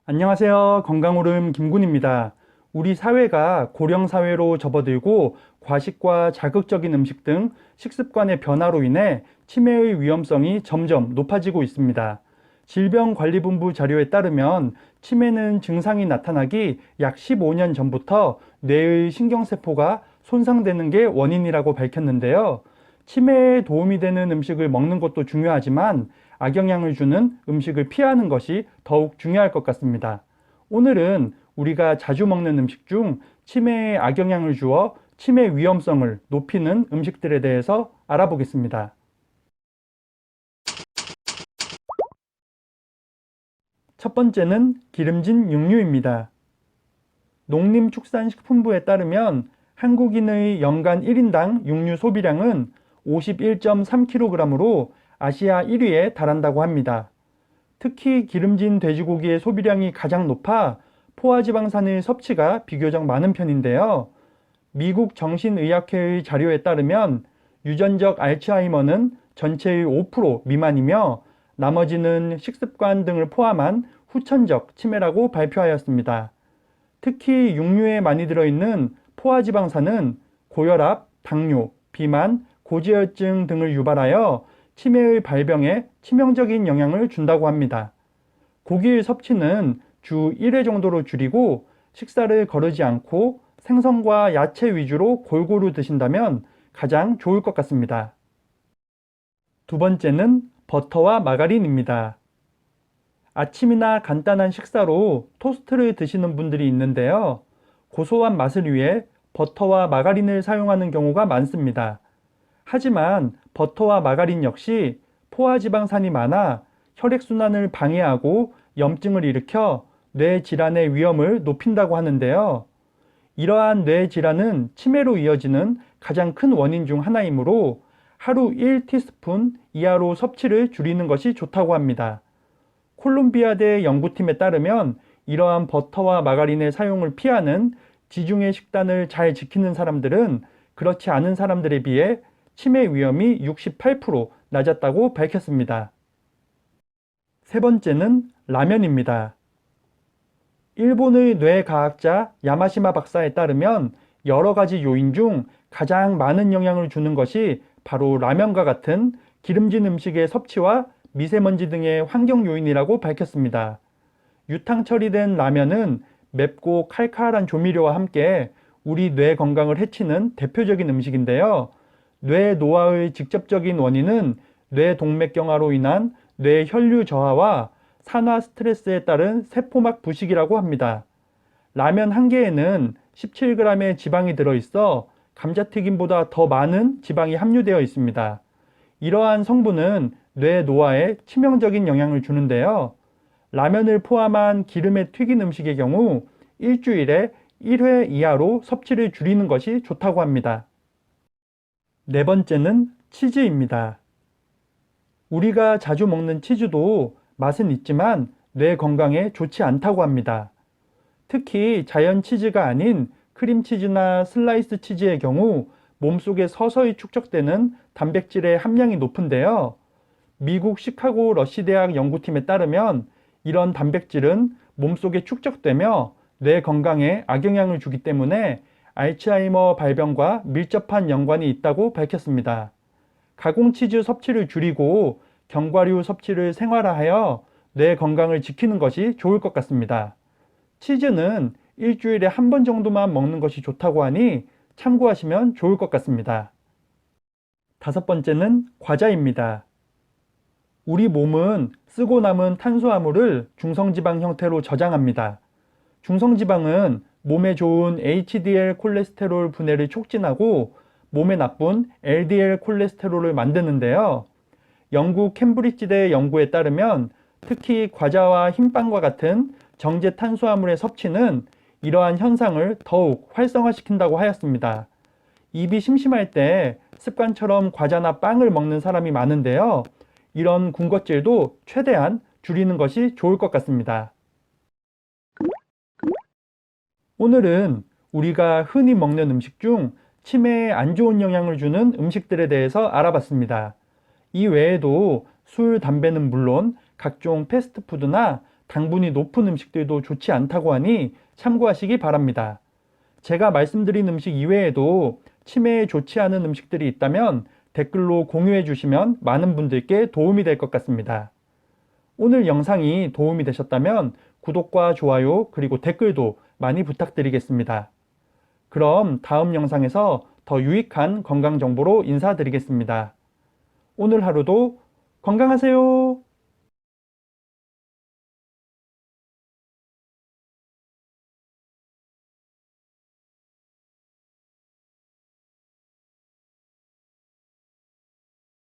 안녕하세요. 건강오름 김군입니다. 우리 사회가 고령사회로 접어들고 과식과 자극적인 음식 등 식습관의 변화로 인해 치매의 위험성이 점점 높아지고 있습니다. 질병관리본부 자료에 따르면 치매는 증상이 나타나기 약 15년 전부터 뇌의 신경세포가 손상되는 게 원인이라고 밝혔는데요. 치매에 도움이 되는 음식을 먹는 것도 중요하지만 악영향을 주는 음식을 피하는 것이 더욱 중요할 것 같습니다. 오늘은 우리가 자주 먹는 음식 중 치매에 악영향을 주어 치매 위험성을 높이는 음식들에 대해서 알아보겠습니다. 첫 번째는 기름진 육류입니다. 농림축산식품부에 따르면 한국인의 연간 1인당 육류 소비량은 51.3kg으로 아시아 1위에 달한다고 합니다. 특히 기름진 돼지고기의 소비량이 가장 높아 포화지방산의 섭취가 비교적 많은 편인데요. 미국 정신의학회의 자료에 따르면 유전적 알츠하이머는 전체의 5% 미만이며 나머지는 식습관 등을 포함한 후천적 치매라고 발표하였습니다. 특히 육류에 많이 들어있는 포화지방산은 고혈압, 당뇨, 비만, 고지혈증 등을 유발하여 치매의 발병에 치명적인 영향을 준다고 합니다. 고기의 섭취는 주 1회 정도로 줄이고 식사를 거르지 않고 생선과 야채 위주로 골고루 드신다면 가장 좋을 것 같습니다. 두 번째는 버터와 마가린입니다. 아침이나 간단한 식사로 토스트를 드시는 분들이 있는데요. 고소한 맛을 위해 버터와 마가린을 사용하는 경우가 많습니다. 하지만 버터와 마가린 역시 포화지방산이 많아 혈액순환을 방해하고 염증을 일으켜 뇌 질환의 위험을 높인다고 하는데요. 이러한 뇌 질환은 치매로 이어지는 가장 큰 원인 중 하나이므로 하루 1티스푼 이하로 섭취를 줄이는 것이 좋다고 합니다. 콜롬비아대 연구팀에 따르면 이러한 버터와 마가린의 사용을 피하는 지중해 식단을 잘 지키는 사람들은 그렇지 않은 사람들에 비해 치매 위험이 68% 낮았다고 밝혔습니다. 세 번째는 라면입니다. 일본의 뇌과학자 야마시마 박사에 따르면 여러 가지 요인 중 가장 많은 영향을 주는 것이 바로 라면과 같은 기름진 음식의 섭취와 미세먼지 등의 환경 요인이라고 밝혔습니다. 유탕 처리된 라면은 맵고 칼칼한 조미료와 함께 우리 뇌 건강을 해치는 대표적인 음식인데요. 뇌 노화의 직접적인 원인은 뇌 동맥경화로 인한 뇌 혈류 저하와 산화 스트레스에 따른 세포막 부식이라고 합니다. 라면 한 개에는 17g의 지방이 들어있어 감자튀김보다 더 많은 지방이 함유되어 있습니다. 이러한 성분은 뇌 노화에 치명적인 영향을 주는데요. 라면을 포함한 기름에 튀긴 음식의 경우 일주일에 1회 이하로 섭취를 줄이는 것이 좋다고 합니다. 네 번째는 치즈입니다. 우리가 자주 먹는 치즈도 맛은 있지만 뇌 건강에 좋지 않다고 합니다. 특히 자연 치즈가 아닌 크림치즈나 슬라이스 치즈의 경우 몸속에 서서히 축적되는 단백질의 함량이 높은데요. 미국 시카고 러시대학 연구팀에 따르면 이런 단백질은 몸속에 축적되며 뇌 건강에 악영향을 주기 때문에 알츠하이머 발병과 밀접한 연관이 있다고 밝혔습니다. 가공치즈 섭취를 줄이고 견과류 섭취를 생활화하여 뇌 건강을 지키는 것이 좋을 것 같습니다. 치즈는 일주일에 한 번 정도만 먹는 것이 좋다고 하니 참고하시면 좋을 것 같습니다. 다섯 번째는 과자입니다. 우리 몸은 쓰고 남은 탄수화물을 중성지방 형태로 저장합니다. 중성지방은 몸에 좋은 HDL 콜레스테롤 분해를 촉진하고 몸에 나쁜 LDL 콜레스테롤을 만드는데요. 영국 캠브리지대 연구에 따르면 특히 과자와 흰빵과 같은 정제 탄수화물의 섭취는 이러한 현상을 더욱 활성화시킨다고 하였습니다. 입이 심심할 때 습관처럼 과자나 빵을 먹는 사람이 많은데요. 이런 군것질도 최대한 줄이는 것이 좋을 것 같습니다. 오늘은 우리가 흔히 먹는 음식 중 치매에 안 좋은 영향을 주는 음식들에 대해서 알아봤습니다. 이 외에도 술, 담배는 물론 각종 패스트푸드나 당분이 높은 음식들도 좋지 않다고 하니 참고하시기 바랍니다. 제가 말씀드린 음식 이외에도 치매에 좋지 않은 음식들이 있다면 댓글로 공유해 주시면 많은 분들께 도움이 될 것 같습니다. 오늘 영상이 도움이 되셨다면 구독과 좋아요 그리고 댓글도 많이 부탁드리겠습니다. 그럼 다음 영상에서 더 유익한 건강 정보로 인사드리겠습니다. 오늘 하루도 건강하세요.